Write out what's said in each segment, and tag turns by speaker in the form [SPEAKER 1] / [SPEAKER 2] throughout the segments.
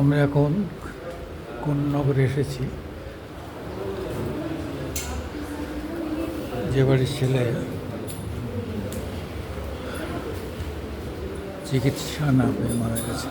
[SPEAKER 1] আমরা এখন কোন নগরে এসেছি, যে বাড়ির ছেলে চিকিৎসা না পেয়ে মারা গেছে।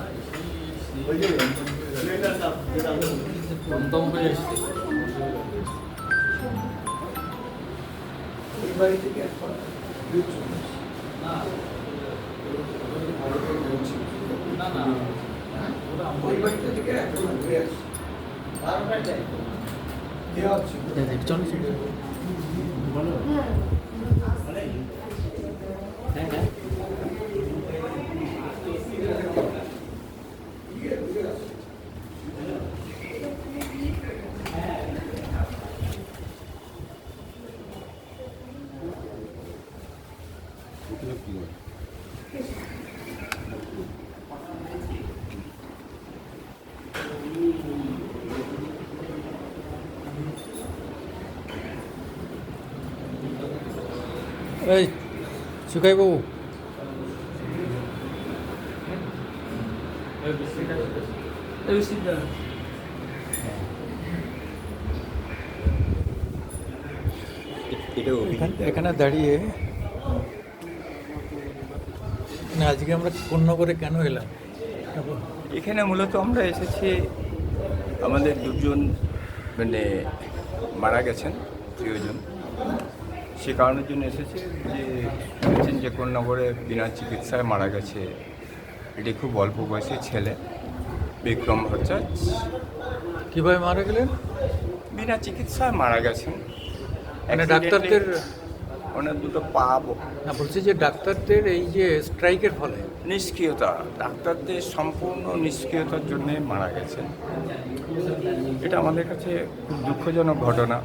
[SPEAKER 1] এই সুকাই বাবু, এখানে দাঁড়িয়ে আজকে আমরা কোন নগরে কেন এলাম?
[SPEAKER 2] এখানে মূলত আমরা এসেছি, আমাদের দুজন মারা গেছেন প্রিয়জন, সে কারণের জন্য এসেছি। যে শুনেছেন যে কোন নগরে বিনা চিকিৎসায় মারা গেছে, এটি খুব অল্প বয়সী ছেলে বিক্রম ভট্টাচার্য।
[SPEAKER 1] কীভাবে মারা গেলেন?
[SPEAKER 2] বিনা চিকিৎসায় মারা গেছেন।
[SPEAKER 1] মানে ডাক্তারদের
[SPEAKER 2] ওনার দুটো পা
[SPEAKER 1] না, বলছি যে ডাক্তারদের এই যে স্ট্রাইকের ফলে
[SPEAKER 2] নিষ্ক্রিয়তা, ডাক্তারদের সম্পূর্ণ নিষ্ক্রিয়তার জন্যে মারা গেছেন। এটা আমাদের কাছে খুব দুঃখজনক ঘটনা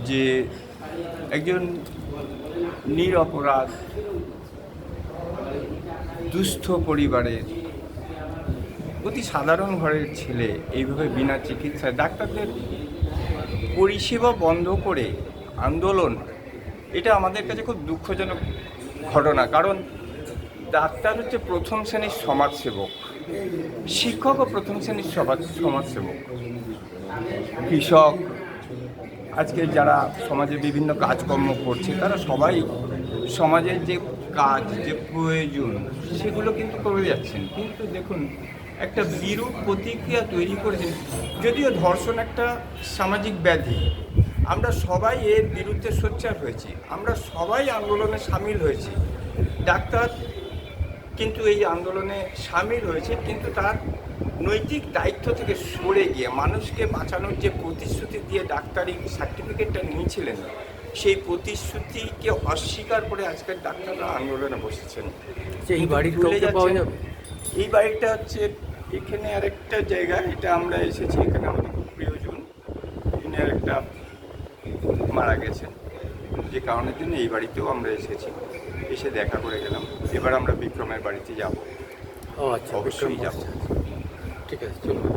[SPEAKER 2] যে একজন নিরপরাধ দুস্থ পরিবারের অতি সাধারণ ঘরের ছেলে এইভাবে বিনা চিকিৎসায় ডাক্তারদের পরিষেবা বন্ধ করে আন্দোলন, এটা আমাদের কাছে খুব দুঃখজনক ঘটনা। কারণ ডাক্তার হচ্ছে প্রথম শ্রেণীর সমাজসেবক, শিক্ষকও প্রথম শ্রেণীর সমাজসেবক, কৃষক, আজকে যারা সমাজে বিভিন্ন কাজকর্ম করছে তারা সবাই সমাজের যে কাজ, যে প্রয়োজন সেগুলো কিন্তু করে যাচ্ছেন। কিন্তু দেখুন, একটা বিরূপ প্রতিক্রিয়া তৈরি করেছেন। যদিও ধর্ষণ একটা সামাজিক ব্যাধি, আমরা সবাই এর বিরুদ্ধে সোচ্চার হয়েছি, আমরা সবাই আন্দোলনে সামিল হয়েছি। ডাক্তার কিন্তু এই আন্দোলনে সামিল হয়েছে, কিন্তু তার নৈতিক দায়িত্ব থেকে সরে গিয়ে মানুষকে বাঁচানোর যে প্রতিশ্রুতি দিয়ে ডাক্তারি সার্টিফিকেটটা নিয়েছিলেন, সেই প্রতিশ্রুতিকে অস্বীকার করে আজকের ডাক্তাররা আন্দোলনে বসেছেন।
[SPEAKER 1] এই বাড়ির কাউকে পাওয়া যাবে?
[SPEAKER 2] এই বাড়িটা হচ্ছে এখানে আরেকটা জায়গা, এটা আমরা এসেছি, এখানে আমাদের খুব প্রিয়জন, তিনি আরেকটা মারা গেছেন, যে কারণের জন্য এই বাড়িতেও আমরা এসেছি, এসে দেখা করে গেলাম। এবার আমরা বিক্রমের বাড়িতে যাব।
[SPEAKER 1] ও আচ্ছা,
[SPEAKER 2] অবশ্যই যাব।
[SPEAKER 1] ঠিক আছে, চলুন।